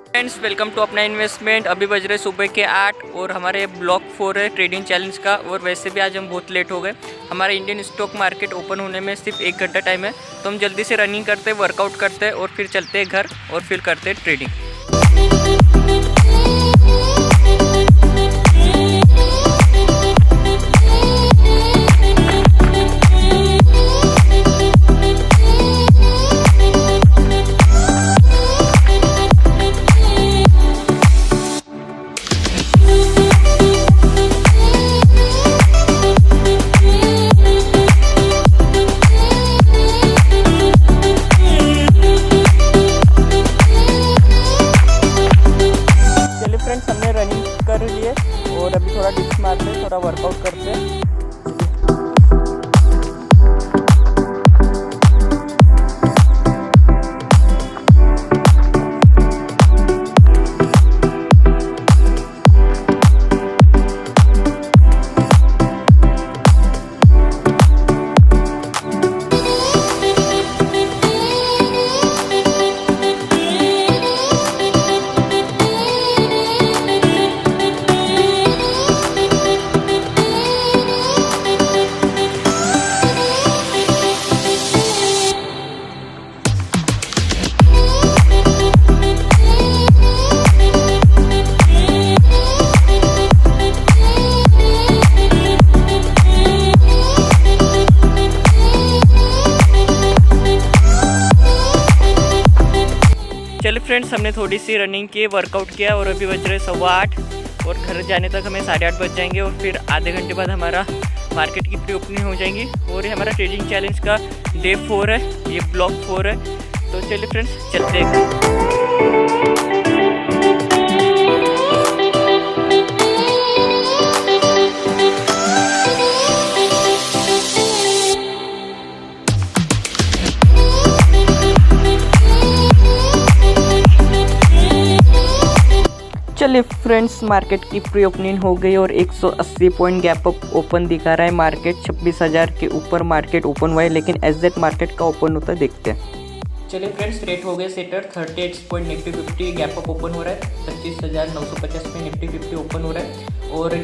Friends, welcome to अपना investment. अभी बज रहे सुबह के 8 और हमारे ब्लॉक 4 है ट्रेडिंग चैलेंज का। और वैसे भी आज हम बहुत लेट हो गए। हमारा इंडियन स्टॉक मार्केट ओपन होने में सिर्फ 1 घंटा टाइम है, तो हम जल्दी से रनिंग करते हैं, वर्कआउट करते हैं और फिर चलते हैं घर और फिर करते हैं ट्रेडिंग। फ्रेंड्स, हमने रनिंग कर लिए और अभी थोड़ा डिप्स मारते हैं, थोड़ा वर्कआउट करते हैं। चलिए फ्रेंड्स, हमने थोड़ी सी रनिंग की, वर्कआउट किया और अभी बज रहे 8:15 और घर जाने तक हमें 8:30 बज जाएंगे और फिर आधे घंटे बाद हमारा मार्केट की प्री ओपनिंग हो जाएंगी। और ये हमारा ट्रेडिंग चैलेंज का डे 4 है, ये ब्लॉक 4 है। तो चलिए फ्रेंड्स, चलते हैं। चलिए फ्रेंड्स, मार्केट की प्री ओपनिंग हो गई और 180 पॉइंट गैप अप ओपन दिखा रहा है। मार्केट 26,000 के ऊपर मार्केट ओपन हुआ है, लेकिन एग्जैक्ट मार्केट का ओपन होता है देखते हैं। चलिए फ्रेंड्स, रेट हो गए सेटर 38 point Nifty 50 gap up open हो रहा है। 25,950 में निफ्टी 50 ओपन हो रहा है और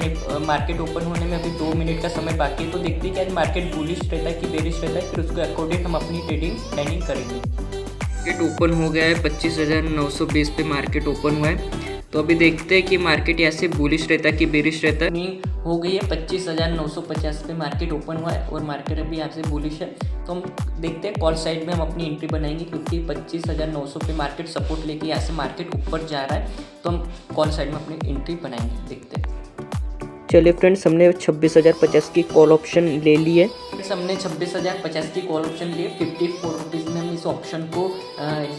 मार्केट ओपन होने में अभी 2 मिनट का समय बाकी है। तो देखते हैं कि आज मार्केट बुलिश रहता है कि बेरिश रहता है, फिर उसके अकॉर्डिंग हम अपनी ट्रेडिंग प्लानिंग करेंगे। मार्केट ओपन हो गया है, 25,920 पे मार्केट ओपन हुआ है। तो अभी देखते हैं कि मार्केट यहाँ से बुलिश रहता है कि बेरिश रहता है। नींद हो गई है, 25,950 पे मार्केट ओपन हुआ है और मार्केट अभी यहाँ से बुलिश है। तो हम देखते हैं कॉल साइड में हम अपनी एंट्री बनाएंगे, क्योंकि 25,900 पे मार्केट सपोर्ट लेके यहाँ से मार्केट ऊपर जा रहा है। तो हम कॉल साइड में अपनी एंट्री बनाएंगे, देखते हैं। चलिए फ्रेंड्स, हमने 26,050 की कॉल ऑप्शन ले ली है। हमने 26,050 की कॉल ऑप्शन लिए, 54 रुपीज़ में हमने इस ऑप्शन को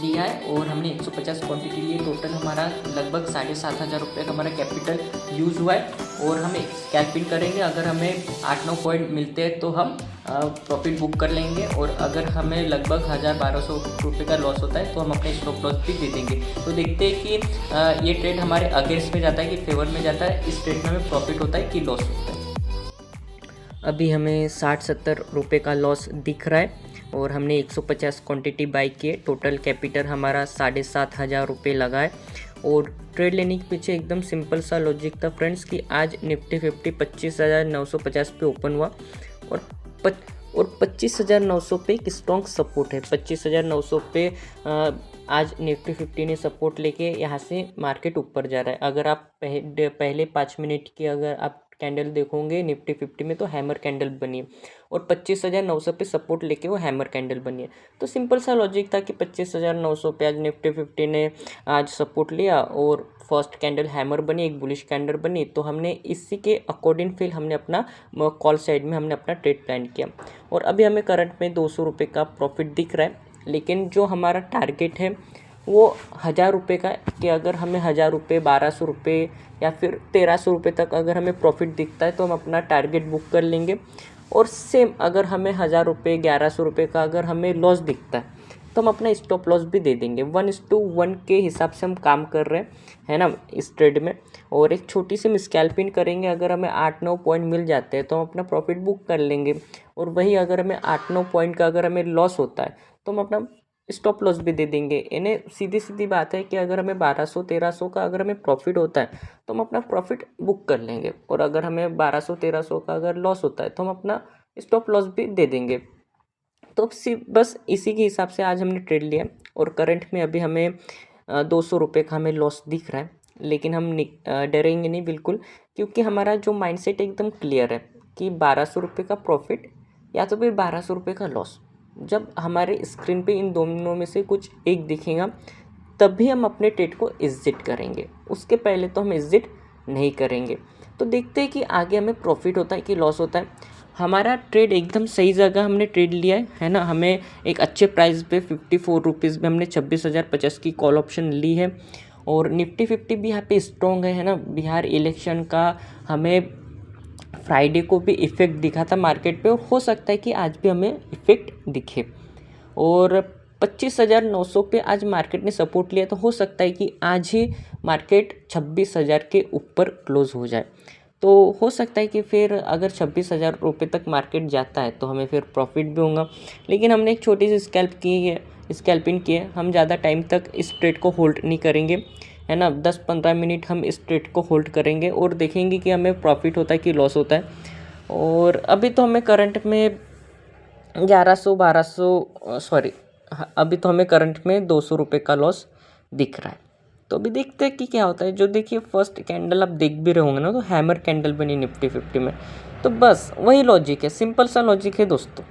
लिया है और हमने 150 क्वांटिटी लिए। टोटल हमारा लगभग 7,500 रुपये का हमारा कैपिटल यूज़ हुआ है और हम स्कैल्पिंग करेंगे। अगर हमें 8-9 पॉइंट मिलते हैं तो हम प्रॉफिट बुक कर लेंगे और अगर हमें लगभग 1,000-1,200 रुपये का लॉस होता है तो हम अपने स्टॉप लॉस भी दे देंगे। तो देखते हैं कि ये ट्रेड हमारे अगेंस्ट में जाता है कि फेवर में जाता है, इस ट्रेड में हमें प्रॉफिट होता है कि लॉस होता है। अभी हमें 60-70 रुपये का लॉस दिख रहा है और हमने 150 क्वांटिटी बाई किए। टोटल कैपिटल हमारा 7,500 रुपये लगा है। और ट्रेड लेने के पीछे एकदम सिंपल सा लॉजिक था फ्रेंड्स कि आज निफ्टी 50 25,950 पे ओपन हुआ और 25,900 पे एक स्ट्रॉन्ग सपोर्ट है। 25,900 पे आज निफ्टी 50 ने सपोर्ट लेके यहाँ से मार्केट ऊपर जा रहा है। अगर आप पहले 5 मिनट की अगर आप कैंडल देखोगे निफ्टी 50 में, तो हैमर कैंडल बनी है और 25,900 पे सपोर्ट लेके वो हैमर कैंडल बनी है। तो सिंपल सा लॉजिक था कि 25,900 पे आज निफ्टी 50 ने आज सपोर्ट लिया और फर्स्ट कैंडल हैमर बनी, एक बुलिश कैंडल बनी। तो हमने इसी के अकॉर्डिंग फिर हमने अपना कॉल साइड में हमने अपना ट्रेड प्लान किया और अभी हमें करंट में 200 रुपये का प्रॉफिट दिख रहा है। लेकिन जो हमारा टारगेट है वो 1,000 रुपये का, कि अगर हमें 1,000 रुपये, 1,200 रुपये या फिर 1,300 रुपये तक अगर हमें प्रॉफिट दिखता है तो हम अपना टारगेट बुक कर लेंगे। और सेम अगर हमें 1,000 रुपये, 1,100 रुपये का अगर हमें लॉस दिखता है तो हम अपना स्टॉप लॉस भी दे देंगे। 1:1 के हिसाब से हम काम कर रहे हैं ना इस ट्रेड में। और एक छोटी सी हम स्कैल्पिंग करेंगे, अगर हमें 8-9 पॉइंट मिल जाते हैं तो हम अपना प्रॉफिट बुक कर लेंगे। और वही अगर हमें 8-9 पॉइंट का अगर हमें लॉस होता है तो हम अपना स्टॉप लॉस भी दे देंगे। इन्हें सीधी सीधी बात है कि अगर हमें 1200-1300 का अगर हमें प्रॉफिट होता है तो हम अपना प्रॉफिट बुक कर लेंगे, और अगर हमें 1200-1300 का अगर लॉस होता है तो हम अपना स्टॉप लॉस भी दे देंगे। तो सिर्फ बस इसी के हिसाब से आज हमने ट्रेड लिया, और करंट में अभी हमें 200 रुपये का हमें लॉस दिख रहा है, लेकिन हम डरेंगे नहीं बिल्कुल, क्योंकि हमारा जो माइंडसेट एकदम क्लियर है कि 1200 रुपये का प्रॉफिट या तो फिर 1200 रुपये का लॉस। जब हमारे स्क्रीन पे इन दोनों में से कुछ एक दिखेगा तभी हम अपने ट्रेड को एग्जिट करेंगे, उसके पहले तो हम एग्जिट नहीं करेंगे। तो देखते हैं कि आगे हमें प्रॉफिट होता है कि लॉस होता है। हमारा ट्रेड एकदम सही जगह हमने ट्रेड लिया है ना। हमें एक अच्छे प्राइस पे 54 रुपीज़ में हमने 26,050 की कॉल ऑप्शन ली है, और निफ्टी 50 भी यहाँ पे स्ट्रॉन्ग है ना। बिहार इलेक्शन का हमें फ्राइडे को भी इफ़ेक्ट दिखा था मार्केट पे, और हो सकता है कि आज भी हमें इफ़ेक्ट दिखे। और 25,900 पे आज मार्केट ने सपोर्ट लिया, तो हो सकता है कि आज ही मार्केट 26,000 के ऊपर क्लोज़ हो जाए। तो हो सकता है कि फिर अगर 26,000 रुपये तक मार्केट जाता है तो हमें फिर प्रॉफिट भी होगा। लेकिन हमने एक छोटी सी स्कैल्पिंग की है। हम ज़्यादा टाइम तक इस ट्रेड को होल्ड नहीं करेंगे, है ना। 10-15 मिनट हम इस ट्रेड को होल्ड करेंगे और देखेंगे कि हमें प्रॉफिट होता है कि लॉस होता है। और अभी तो हमें करंट में 200 रुपये का लॉस दिख रहा है। तो अभी देखते हैं कि क्या होता है। जो देखिए फर्स्ट कैंडल आप देख भी रहे होंगे ना, तो हैमर कैंडल बनी निफ्टी 50 में। तो बस वही लॉजिक है, सिंपल सा लॉजिक है दोस्तों,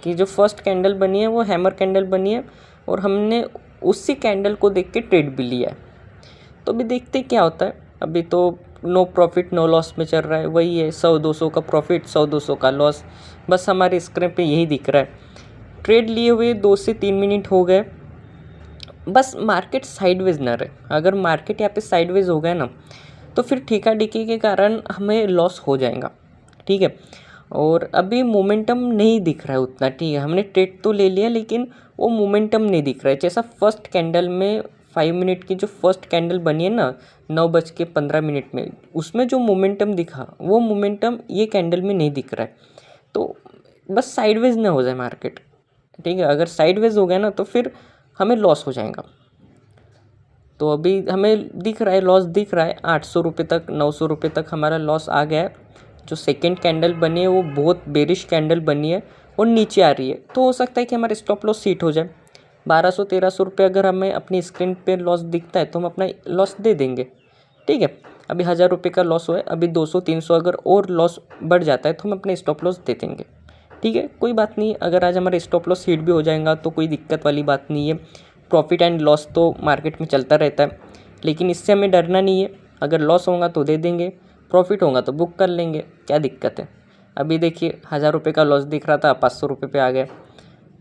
कि जो फर्स्ट कैंडल बनी है वो हैमर कैंडल बनी है, और हमने उसी कैंडल को देख के ट्रेड भी लिया है। तो अभी देखते क्या होता है। अभी तो नो प्रॉफिट नो लॉस में चल रहा है, वही है 100-200 का प्रॉफिट, 100-200 का लॉस, बस हमारे स्क्रीन पे यही दिख रहा है। ट्रेड लिए हुए 2 से 3 मिनट हो गए, बस मार्केट साइडवेज ना रहे। अगर मार्केट यहाँ पे साइडवेज हो गया ना, तो फिर ठीका डिकी के कारण हमें लॉस हो जाएगा, ठीक है। और अभी मोमेंटम नहीं दिख रहा है उतना, ठीक है। हमने ट्रेड तो ले लिया, लेकिन वो मोमेंटम नहीं दिख रहा है। जैसा फर्स्ट कैंडल में 5 मिनट की जो फर्स्ट कैंडल बनी है ना 9:15 में, उसमें जो मोमेंटम दिखा वो मोमेंटम ये कैंडल में नहीं दिख रहा है। तो बस साइडवेज ना हो जाए मार्केट, ठीक है। अगर साइडवेज हो गया ना तो फिर हमें लॉस हो जाएगा। तो अभी हमें दिख रहा है लॉस दिख रहा है 800 रुपये तक, 900 रुपये तक हमारा लॉस आ गया है। जो सेकेंड कैंडल बनी है वो बहुत बेरिश कैंडल बनी है और नीचे आ रही है, तो हो सकता है कि हमारा स्टॉप लॉस हिट हो जाए। 1200-1300 रुपये अगर हमें अपनी स्क्रीन पे लॉस दिखता है तो हम अपना लॉस दे देंगे, ठीक है। अभी 1000 रुपये का लॉस हुआ है, अभी 200-300 अगर और लॉस बढ़ जाता है तो हम अपने स्टॉप लॉस दे देंगे, ठीक है। कोई बात नहीं, अगर आज हमारा स्टॉप लॉस हिट भी हो जाएगा तो कोई दिक्कत वाली बात नहीं है। प्रॉफिट एंड लॉस तो मार्केट में चलता रहता है, लेकिन इससे हमें डरना नहीं है। अगर लॉस होगा तो दे देंगे, प्रॉफिट होगा तो बुक कर लेंगे, क्या दिक्कत है। अभी देखिए 1000 रुपये का लॉस दिख रहा था, 500 रुपये पे आ गया।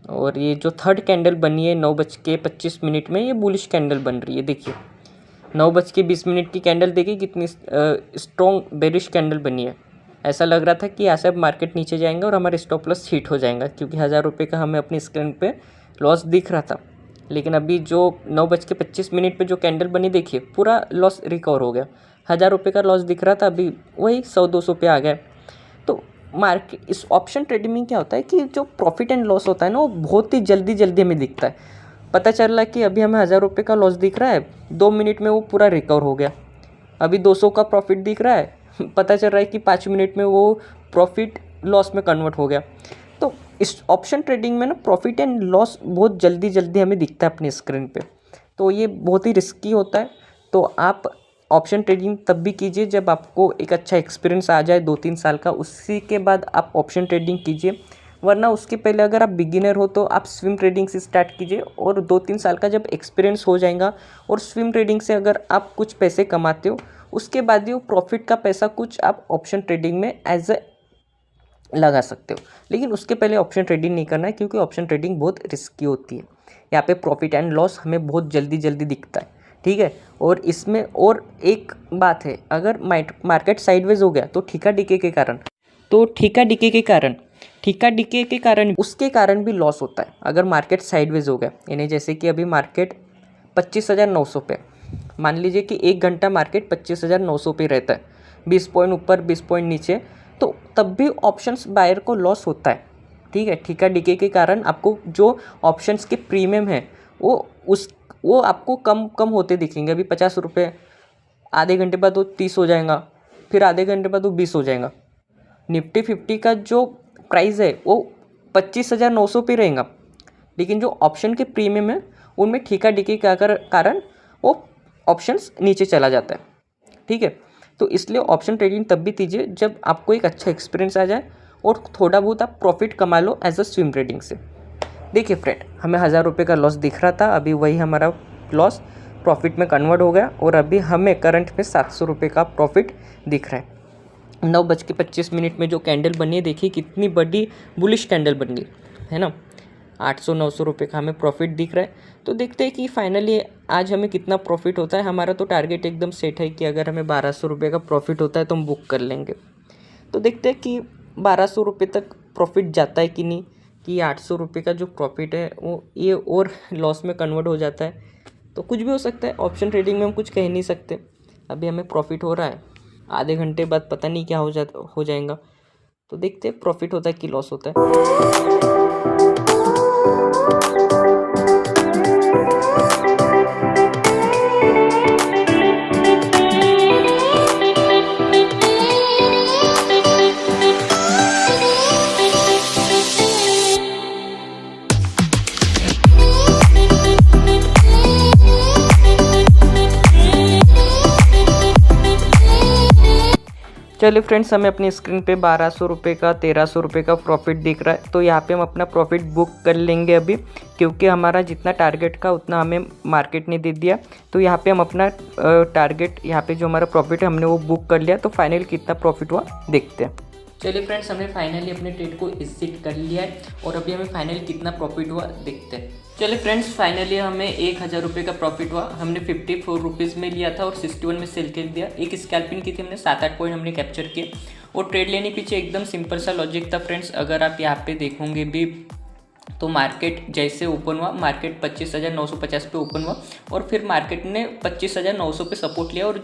और ये जो थर्ड कैंडल बनी है 9:25 में, ये बुलिश कैंडल बन रही है। देखिए 9:20 की कैंडल देखिए कितनी स्ट्रॉन्ग बेरिश कैंडल बनी है। ऐसा लग रहा था कि यहाँ से अब मार्केट नीचे जाएंगे और हमारे स्टॉप लॉस हिट हो जाएगा, क्योंकि 1000 रुपये का हमें अपनी स्क्रीन पे लॉस दिख रहा था। लेकिन अभी जो 9:25 पे जो कैंडल बनी देखिए पूरा लॉस रिकवर हो गया। 1000 रुपये का लॉस दिख रहा था, अभी वही 100-200 पे आ गया। तो मार्केट इस ऑप्शन ट्रेडिंग में क्या होता है कि जो प्रॉफिट एंड लॉस होता है ना, वो बहुत ही जल्दी हमें दिखता है। पता चल रहा है कि अभी हमें 1000 रुपये का लॉस दिख रहा है, 2 मिनट में वो पूरा रिकवर हो गया। अभी 200 का प्रॉफिट दिख रहा है, पता चल रहा है कि 5 मिनट में वो प्रॉफिट लॉस में कन्वर्ट हो गया। तो इस ऑप्शन ट्रेडिंग में ना प्रॉफिट एंड लॉस बहुत जल्दी हमें दिखता है अपनी स्क्रीन पे, तो ये बहुत ही रिस्की होता है। तो आप ऑप्शन ट्रेडिंग तब भी कीजिए जब आपको एक अच्छा एक्सपीरियंस आ जाए 2-3 साल का, उसी के बाद आप ऑप्शन ट्रेडिंग कीजिए। वरना उसके पहले अगर आप बिगिनर हो तो आप स्विंग ट्रेडिंग से स्टार्ट कीजिए, और 2-3 साल का जब एक्सपीरियंस हो जाएगा और स्विंग ट्रेडिंग से अगर आप कुछ पैसे कमाते हो, उसके बाद ही वो प्रॉफिट का पैसा कुछ आप ऑप्शन ट्रेडिंग में एज ए लगा सकते हो। लेकिन उसके पहले ऑप्शन ट्रेडिंग नहीं करना है, क्योंकि ऑप्शन ट्रेडिंग बहुत रिस्की होती है। यहाँ पे प्रॉफिट एंड लॉस हमें बहुत जल्दी दिखता है, ठीक है। और इसमें और एक बात है, अगर मार्केट साइडवेज हो गया तो ठीका डिके के कारण उसके कारण भी लॉस होता है। अगर मार्केट साइडवेज हो गया, यानी जैसे कि अभी मार्केट 25,900 पे, मान लीजिए कि 1 घंटा मार्केट 25,900 पे रहता है, 20 पॉइंट ऊपर 20 पॉइंट नीचे, तो तब भी ऑप्शंस बायर को लॉस होता है, ठीक है। ठीका डिके के कारण आपको जो ऑप्शंस के प्रीमियम है वो आपको कम कम होते दिखेंगे। अभी 50 रुपये, आधे घंटे बाद वो 30 हो जाएगा, फिर आधे घंटे बाद वो 20 हो जाएगा। निफ्टी 50 का जो प्राइस है वो 25,900 पे रहेगा, लेकिन जो ऑप्शन के प्रीमियम है उनमें ठीका ढीकी के कारण वो ऑप्शंस नीचे चला जाता है। ठीक है, तो इसलिए ऑप्शन ट्रेडिंग तब भी कीजिए जब आपको एक अच्छा एक्सपीरियंस आ जाए और थोड़ा बहुत आप प्रॉफिट कमा लो एज अ स्विंग ट्रेडिंग से। देखिए फ्रेंड, हमें 1000 रुपये का लॉस दिख रहा था, अभी वही हमारा लॉस प्रॉफिट में कन्वर्ट हो गया और अभी हमें करंट में 700 रुपये का प्रॉफिट दिख रहा है। 9:25 में जो कैंडल बनी है, देखिए कितनी बड़ी बुलिश कैंडल बन गई है ना। 800-900 रुपये का हमें प्रॉफिट दिख रहा है। तो देखते हैं कि फाइनली आज हमें कितना प्रॉफिट होता है। हमारा तो टारगेट एकदम सेट है कि अगर हमें 1200 रुपये का प्रॉफिट होता है तो हम बुक कर लेंगे। तो देखते हैं कि 1200 रुपये तक प्रॉफिट जाता है कि नहीं, कि 800 रुपये का जो प्रॉफिट है वो ये और लॉस में कन्वर्ट हो जाता है। तो कुछ भी हो सकता है, ऑप्शन ट्रेडिंग में हम कुछ कह नहीं सकते। अभी हमें प्रॉफिट हो रहा है, आधे घंटे बाद पता नहीं क्या हो जाएगा। तो देखते हैं प्रॉफिट होता है कि लॉस होता है। चलिए फ्रेंड्स, हमें अपनी स्क्रीन पे 1200 रुपये का 1300 रुपये का प्रॉफिट दिख रहा है। तो यहाँ पे हम अपना प्रॉफिट बुक कर लेंगे अभी, क्योंकि हमारा जितना टारगेट का उतना हमें मार्केट ने दे दिया। तो यहाँ पे हम अपना टारगेट, यहाँ पे जो हमारा प्रॉफिट है हमने वो बुक कर लिया। तो फाइनल कितना प्रॉफिट हुआ देखते हैं। चलिए फ्रेंड्स, हमने फाइनली अपने ट्रेड को एग्जिट कर लिया है और अभी हमें फाइनली कितना प्रॉफिट हुआ देखते हैं। चलिए फ्रेंड्स, फाइनली हमें 1000 रुपये का प्रॉफिट हुआ। हमने 54 रुपीज़ में लिया था और 61 में सेल कर दिया। एक स्कैल्पिंग की थी हमने, 7-8 पॉइंट हमने कैप्चर किए और ट्रेड लेने पीछे एकदम सिंपल सा लॉजिक था फ्रेंड्स। अगर आप यहाँ पे देखोगे भी तो मार्केट जैसे ओपन हुआ, मार्केट 25,950 पे ओपन हुआ और फिर मार्केट ने 25,900 पे सपोर्ट लिया और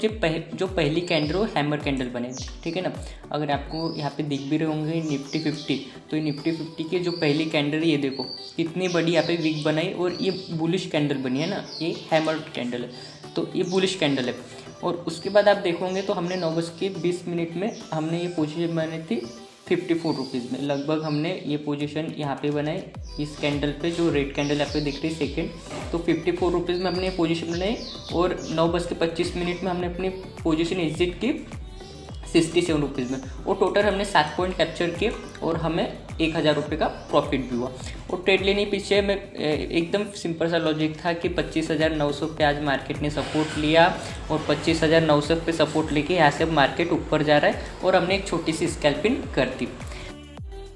जो पहली कैंडल वो हैमर कैंडल बने, ठीक है ना। अगर आपको यहाँ पे दिख भी रहे होंगे निफ्टी 50, तो ये निफ्टी 50 की जो पहली कैंडल है, ये देखो कितनी बड़ी यहाँ पे विक बनाई और ये बुलिश कैंडल बनी है ना, ये हैमर कैंडल है, तो ये बुलिश कैंडल है। और उसके बाद आप देखोगे तो हमने 9:20 में हमने ये पोजीशन बनाई थी 54 रुपीज़ में लगभग। हमने ये पोजीशन यहाँ पे बनाई इस कैंडल पे, जो रेड कैंडल यहाँ पे दिख रही सेकेंड। तो 54 रुपीज़ में हमने ये पोजीशन बनाई और 9:25 में हमने अपनी पोजीशन एग्जिट की 67 रुपीज़ में और टोटल हमने 7 पॉइंट कैप्चर किए और हमें 1000 रुपये का प्रॉफिट भी हुआ। और ट्रेड लेने पीछे में एकदम सिंपल सा लॉजिक था कि 25,900 पे आज मार्केट ने सपोर्ट लिया और 25,900 पे सपोर्ट लेके यहाँ से मार्केट ऊपर जा रहा है और हमने एक छोटी सी स्कैल्पिंग कर दी।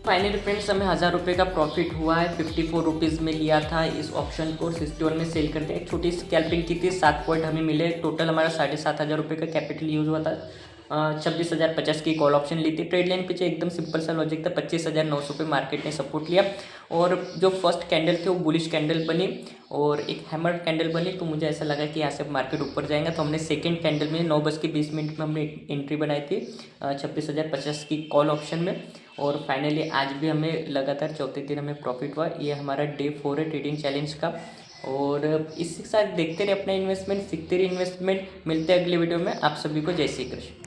फाइनली फ्रेंड्स, हमें 1000 रुपये का प्रॉफिट हुआ है। 54 रुपीज़ में लिया था इस ऑप्शन को, 61 में सेल करते एक छोटी स्कैल्पिंग की थी, 7 पॉइंट हमें मिले। टोटल हमारा 7,500 रुपये का कैपिटल यूज़ हुआ था। 26,050 की कॉल ऑप्शन ली थी। ट्रेड लाइन पीछे एकदम सिंपल सा लॉजिक था, 25,900 पे मार्केट ने सपोर्ट लिया और जो फर्स्ट कैंडल थे वो बुलिश कैंडल बनी और एक हैमर कैंडल बनी। तो मुझे ऐसा लगा कि यहाँ से मार्केट ऊपर जाएगा, तो हमने सेकंड कैंडल में 9:20 में हमने एंट्री बनाई थी 26,050 की कॉल ऑप्शन में। और फाइनली आज भी हमें लगातार चौथे दिन हमें प्रॉफिट हुआ। ये हमारा डे 4 है ट्रेडिंग चैलेंज का। और इसके साथ देखते रहे अपना इन्वेस्टमेंट, सीखते रहे इन्वेस्टमेंट। मिलते हैं अगले वीडियो में। आप सभी को जय श्री कृष्ण।